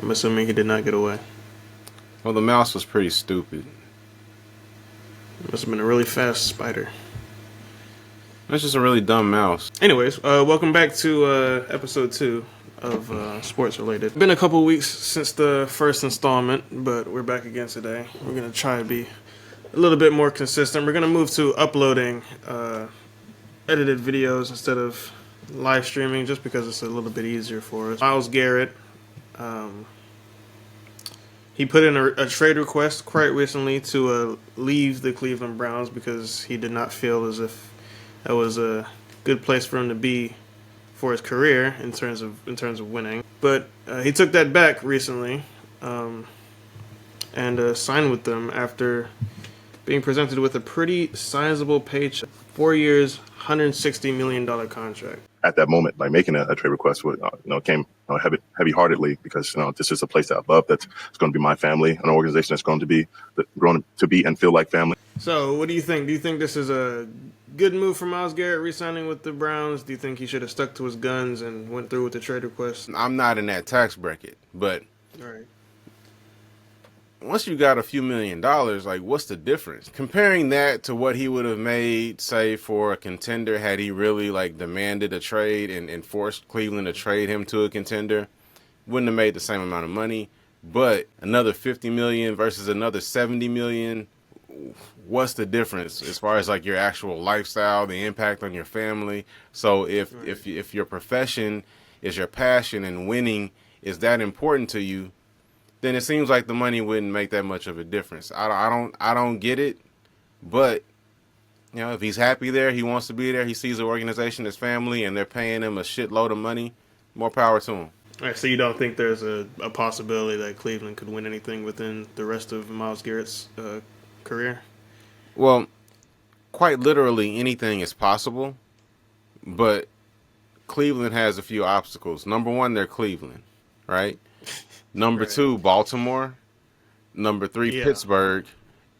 I'm assuming he did not get away. Well, the mouse was pretty stupid. Must have been a really fast spider. That's just a really dumb mouse. Anyways, welcome back to episode 2 of Sports Related. Been a couple weeks since the first installment, but we're back again today. We're going to try to be a little bit more consistent. We're going to move to uploading edited videos instead of live streaming, just because it's a little bit easier for us. Myles Garrett, he put in a trade request quite recently to leave the Cleveland Browns because he did not feel as if that was a good place for him to be for his career in terms of winning. But he took that back recently and signed with them after being presented with a pretty sizable paycheck. 4 years, $160 million contract. At that moment, like making a trade request, came heavy-heartedly because this is a place that I love. That's going to be my family, an organization that's going to be grown to be and feel like family. So, what do you think? Do you think this is a good move for Myles Garrett re-signing with the Browns? Do you think he should have stuck to his guns and went through with the trade request? I'm not in that tax bracket, but All right. Once you got a few $1 million, like, what's the difference? Comparing that to what he would have made, say, for a contender had he really, demanded a trade and forced Cleveland to trade him to a contender, wouldn't have made the same amount of money. But another $50 million versus another $70 million, what's the difference as far as, your actual lifestyle, the impact on your family? So if your profession is your passion and winning is that important to you, then it seems like the money wouldn't make that much of a difference. I don't get it, but if he's happy there, he wants to be there, he sees the organization as family, and they're paying him a shitload of money, more power to him. All right, so you don't think there's a possibility that Cleveland could win anything within the rest of Myles Garrett's career? Well, quite literally anything is possible, but Cleveland has a few obstacles. Number one, they're Cleveland, right? Number Right. 2, Baltimore. Number 3, Pittsburgh.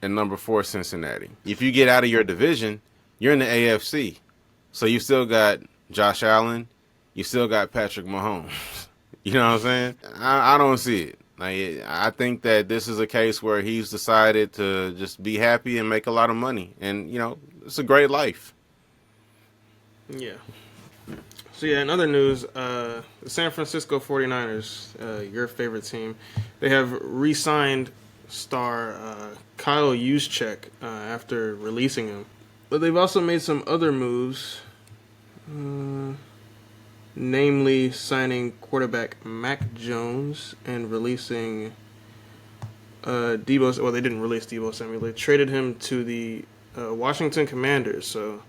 And number 4, Cincinnati. If you get out of your division, you're in the AFC. So you still got Josh Allen. You still got Patrick Mahomes. You know what I'm saying? I don't see it. I think that this is a case where he's decided to just be happy and make a lot of money. And, it's a great life. Yeah. So, in other news, the San Francisco 49ers, your favorite team, they have re-signed star Kyle Juszczyk after releasing him. But they've also made some other moves, namely signing quarterback Mac Jones and releasing Deebo. Well, they didn't release Deebo Samuel. They traded him to the Washington Commanders. So,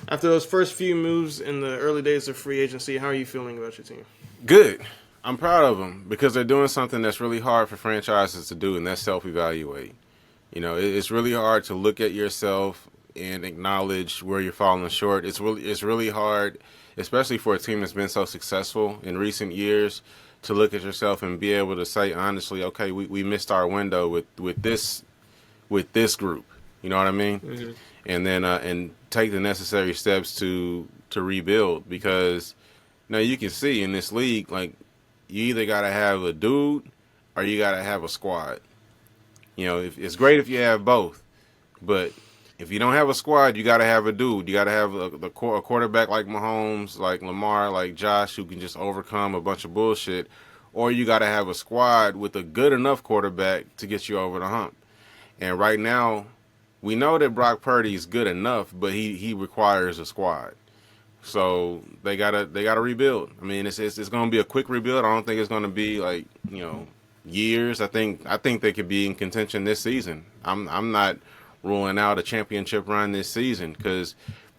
after those first few moves in the early days of free agency, how are you feeling about your team? Good. I'm proud of them because they're doing something that's really hard for franchises to do, and that's self-evaluate. It's really hard to look at yourself and acknowledge where you're falling short. It's really hard, especially for a team that's been so successful in recent years, to look at yourself and be able to say honestly, okay, we missed our window with this group. You know what I mean? Mm-hmm. And then and take the necessary steps to rebuild, because now you can see in this league, you either got to have a dude or you got to have a squad. It's great if you have both, but if you don't have a squad, you got to have a dude. You got to have a quarterback like Mahomes, like Lamar, like Josh, who can just overcome a bunch of bullshit, or you got to have a squad with a good enough quarterback to get you over the hump. And right now, we know that Brock Purdy is good enough, but he requires a squad. So they gotta rebuild. I mean, it's going to be a quick rebuild. I don't think it's going to be years. I think they could be in contention this season. I'm not ruling out a championship run this season, because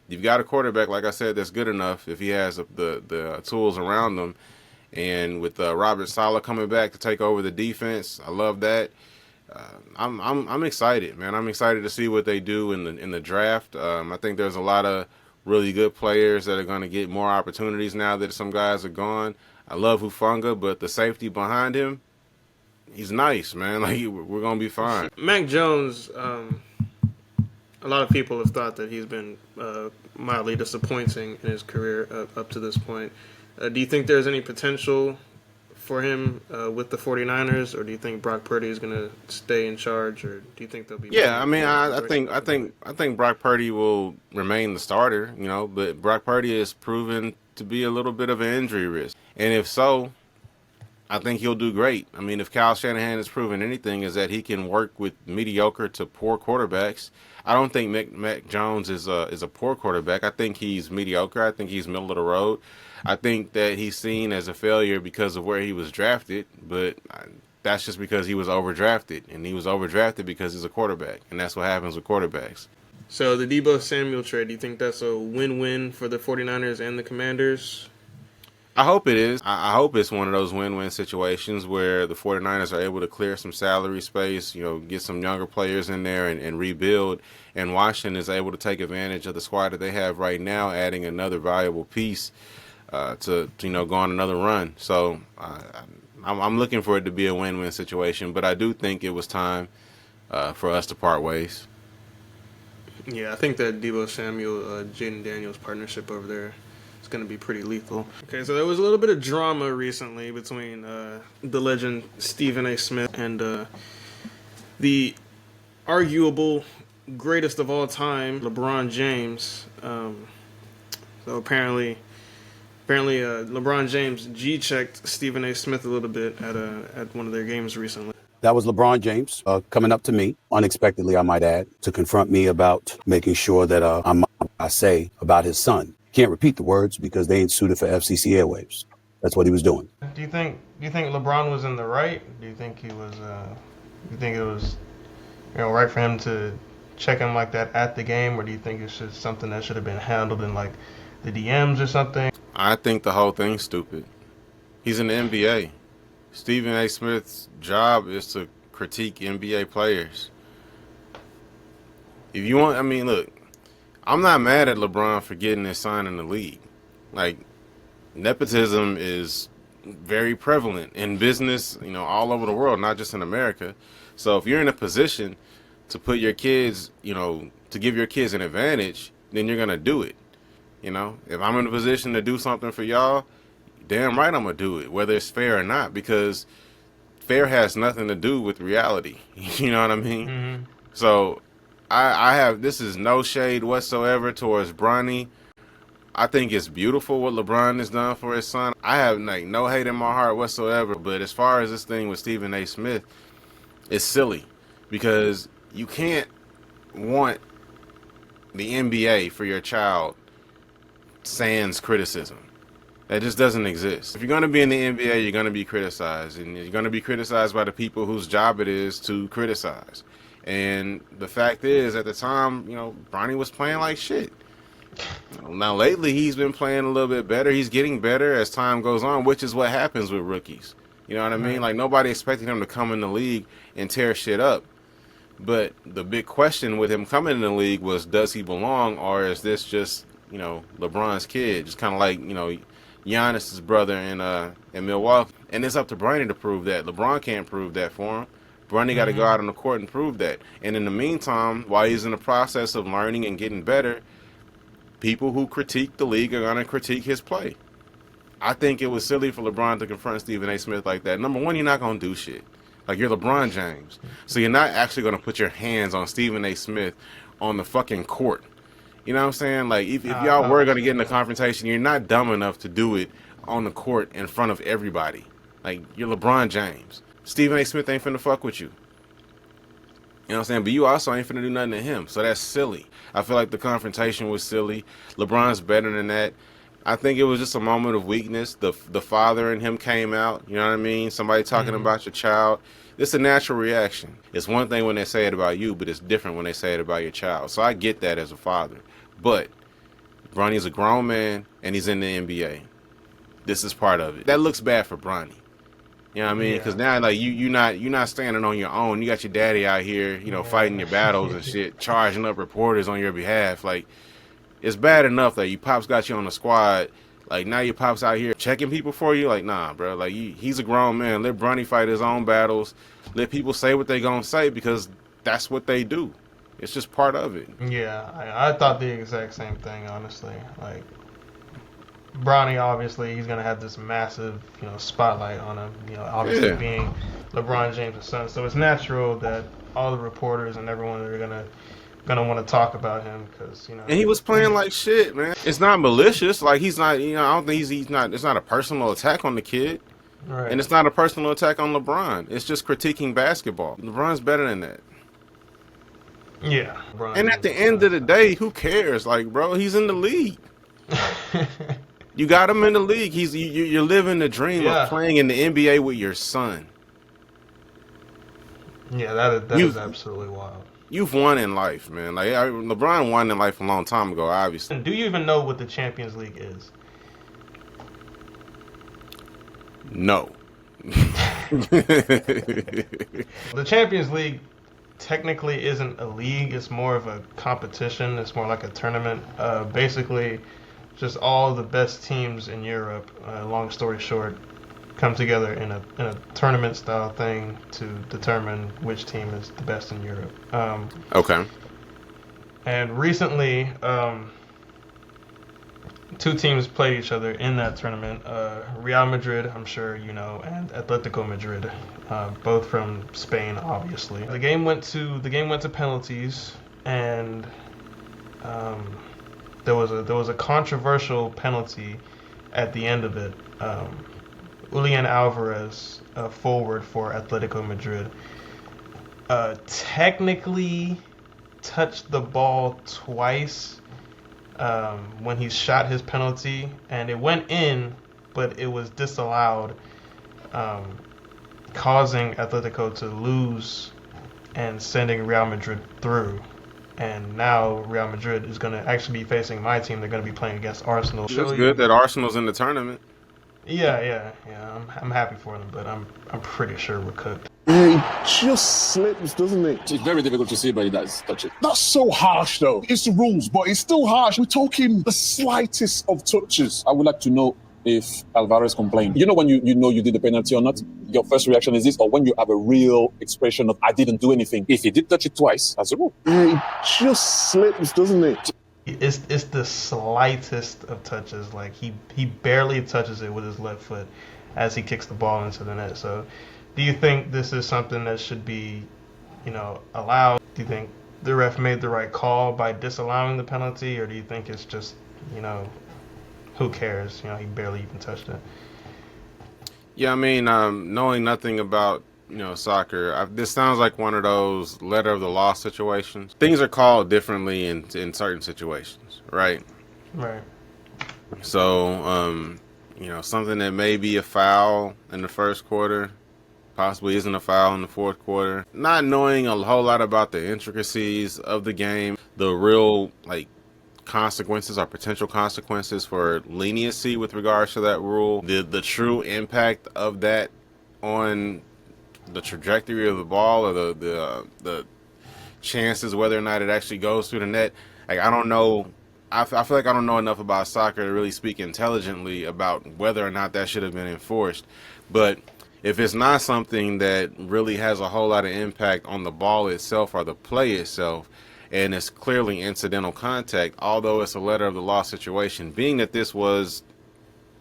you've got a quarterback, like I said, that's good enough if he has the tools around him. And with Robert Saleh coming back to take over the defense, I love that. I'm excited, man. I'm excited to see what they do in the draft. I think there's a lot of really good players that are going to get more opportunities now that some guys are gone. I love Hufanga, but the safety behind him, he's nice, man. We're going to be fine. Mac Jones, a lot of people have thought that he's been mildly disappointing in his career up to this point. Do you think there's any potential for him with the 49ers, or do you think Brock Purdy is going to stay in charge, or do you think they'll be? Yeah, I mean, I think Brock Purdy will remain the starter, but Brock Purdy is proven to be a little bit of an injury risk, and if so, I think he'll do great. I mean, if Kyle Shanahan has proven anything, is that he can work with mediocre to poor quarterbacks. I don't think Mac Jones is a poor quarterback. I think he's mediocre. I think he's middle of the road. I think that he's seen as a failure because of where he was drafted, but that's just because he was overdrafted, and he was overdrafted because he's a quarterback, and that's what happens with quarterbacks. So the Deebo Samuel trade, do you think that's a win-win for the 49ers and the Commanders? I hope it is. I hope it's one of those win-win situations where the 49ers are able to clear some salary space, get some younger players in there and rebuild. And Washington is able to take advantage of the squad that they have right now, adding another valuable piece to go on another run. So I'm looking for it to be a win-win situation, but I do think it was time for us to part ways. Yeah, I think that Deebo Samuel, Jaden Daniels partnership over there, it's going to be pretty lethal. Okay, so there was a little bit of drama recently between the legend Stephen A. Smith and the arguable greatest of all time, LeBron James. So apparently LeBron James G-checked Stephen A. Smith a little bit at one of their games recently. That was LeBron James coming up to me, unexpectedly, I might add, to confront me about making sure that I say about his son. Can't repeat the words because they ain't suited for FCC airwaves. That's what he was doing. Do you think LeBron was in the right? Do you think he was? You think it was, right for him to check him like that at the game, or do you think it's just something that should have been handled in like the DMs or something? I think the whole thing's stupid. He's in the NBA. Stephen A. Smith's job is to critique NBA players. If you want, look, I'm not mad at LeBron for getting his son in the league. Like, nepotism is very prevalent in business, all over the world, not just in America. So if you're in a position to put your kids, to give your kids an advantage, then you're going to do it. If I'm in a position to do something for y'all, damn right I'm going to do it, whether it's fair or not, because fair has nothing to do with reality. You know what I mean? Mm-hmm. So this is no shade whatsoever towards Bronny. I think it's beautiful what LeBron has done for his son. I have no hate in my heart whatsoever. But as far as this thing with Stephen A. Smith, it's silly because you can't want the NBA for your child sans criticism. That just doesn't exist. If you're going to be in the NBA, you're going to be criticized. And you're going to be criticized by the people whose job it is to criticize. And the fact is, at the time, Bronny was playing like shit. Now, lately, he's been playing a little bit better. He's getting better as time goes on, which is what happens with rookies. You know what I mean? Like, nobody expected him to come in the league and tear shit up. But the big question with him coming in the league was, does he belong, or is this just, LeBron's kid? Just kind of like, Giannis's brother in Milwaukee. And it's up to Bronny to prove that. LeBron can't prove that for him. Bronny got to go out on the court and prove that. And in the meantime, while he's in the process of learning and getting better, people who critique the league are going to critique his play. I think it was silly for LeBron to confront Stephen A. Smith like that. Number one, you're not going to do shit. Like, you're LeBron James. So you're not actually going to put your hands on Stephen A. Smith on the fucking court. You know what I'm saying? Like, if y'all were going to get in a confrontation, you're not dumb enough to do it on the court in front of everybody. Like, you're LeBron James. Stephen A. Smith ain't finna fuck with you. You know what I'm saying? But you also ain't finna do nothing to him. So that's silly. I feel like the confrontation was silly. LeBron's better than that. I think it was just a moment of weakness. The father in him came out. You know what I mean? Somebody talking about your child. It's a natural reaction. It's one thing when they say it about you, but it's different when they say it about your child. So I get that as a father. But Bronny's a grown man, and he's in the NBA. This is part of it. That looks bad for Bronny. You know what I mean? Because now, like, you're not standing on your own. You got your daddy out here, fighting your battles and shit, charging up reporters on your behalf. Like, it's bad enough that your pops got you on the squad. Like, now your pops out here checking people for you. Like, nah, bro. Like, he's a grown man. Let Bronny fight his own battles. Let people say what they gonna say because that's what they do. It's just part of it. Yeah, I thought the exact same thing, honestly. Like, Bronny, obviously, he's gonna have this massive, spotlight on him. Obviously Yeah. being LeBron James' son, so it's natural that all the reporters and everyone are gonna want to talk about him because And he was playing like shit, man. It's not malicious. Like he's not. I don't think he's not. It's not a personal attack on the kid, right. and it's not a personal attack on LeBron. It's just critiquing basketball. LeBron's better than that. Yeah. LeBron And at the end of the day, who cares? Like, bro, he's in the league. You got him in the league. You're living the dream of playing in the NBA with your son. Yeah, that is absolutely wild. You've won in life, man. Like LeBron won in life a long time ago, obviously. Do you even know what the Champions League is? No. The Champions League technically isn't a league. It's more of a competition. It's more like a tournament. Basically, just all the best teams in Europe, long story short, come together in a tournament style thing to determine which team is the best in Europe. Okay. And recently, two teams played each other in that tournament. Real Madrid, I'm sure you know, and Atletico Madrid, both from Spain, obviously. The game went to penalties, and there was a controversial penalty at the end of it. Julian Alvarez, forward for Atletico Madrid, technically touched the ball twice when he shot his penalty, and it went in, but it was disallowed, causing Atletico to lose and sending Real Madrid through. And now Real Madrid is going to actually be facing my team. They're going to be playing against Arsenal. It's good that Arsenal's in the tournament. Yeah. I'm happy for them, but I'm pretty sure we're cooked. Yeah, it just slips, doesn't it? It's very difficult to see, but he does touch it. That's so harsh, though. It's the rules, but it's still harsh. We're talking the slightest of touches. I would like to know if Alvarez complained. You know when you know you did the penalty or not? Your first reaction is this, or when you have a real expression of, I didn't do anything. If he did touch it twice, that's a rule. Yeah, it just slips, doesn't it? It's the slightest of touches. Like he barely touches it with his left foot as he kicks the ball into the net. So, do you think this is something that should be, allowed? Do you think the ref made the right call by disallowing the penalty, or do you think it's just, who cares? He barely even touched it. Yeah, I mean, knowing nothing about soccer, this sounds like one of those letter of the law situations. Things are called differently in certain situations, right? Right. So, something that may be a foul in the first quarter possibly isn't a foul in the fourth quarter. Not knowing a whole lot about the intricacies of the game, the real consequences or potential consequences for leniency with regards to that rule, the true impact of that on the trajectory of the ball or the chances whether or not it actually goes through the net. I don't know. I feel like I don't know enough about soccer to really speak intelligently about whether or not that should have been enforced. But if it's not something that really has a whole lot of impact on the ball itself or the play itself, and it's clearly incidental contact, although it's a letter of the law situation, being that this was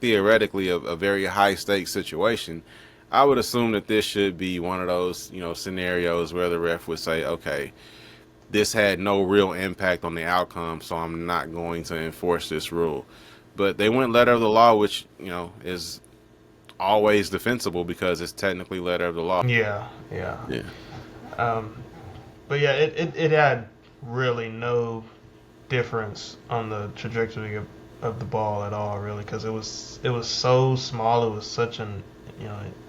theoretically a very high stakes situation, I would assume that this should be one of those, scenarios where the ref would say, okay, this had no real impact on the outcome, so I'm not going to enforce this rule. But they went letter of the law, which, is always defensible because it's technically letter of the law. Yeah. But yeah, it had really no difference on the trajectory of the ball at all, really, because it was so small. It was such an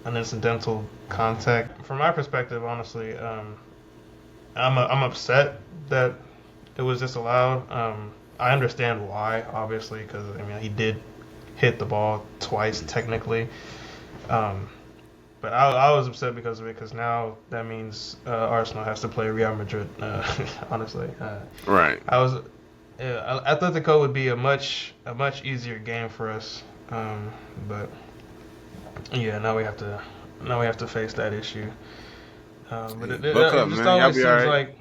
incidental contact. From my perspective, honestly, I'm upset that it was disallowed. I understand why, obviously, because he did hit the ball twice technically. But I was upset because of it, because now that means Arsenal has to play Real Madrid. Honestly, Right. Atletico would be a much easier game for us. But yeah, now we have to face that issue. But it Look up, just man. Y'all always be seems all right. like,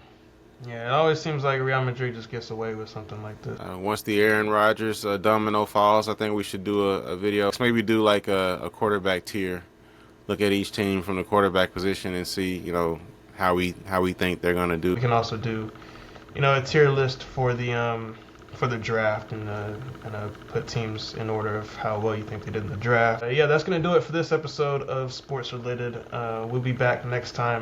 Yeah, it always seems like Real Madrid just gets away with something like this. Once the Aaron Rodgers domino falls, I think we should do a video. Let's maybe do like a quarterback tier. Look at each team from the quarterback position and see, how we think they're gonna do. We can also do, a tier list for the draft and put teams in order of how well you think they did in the draft. Yeah, that's gonna do it for this episode of Sports Related. We'll be back next time.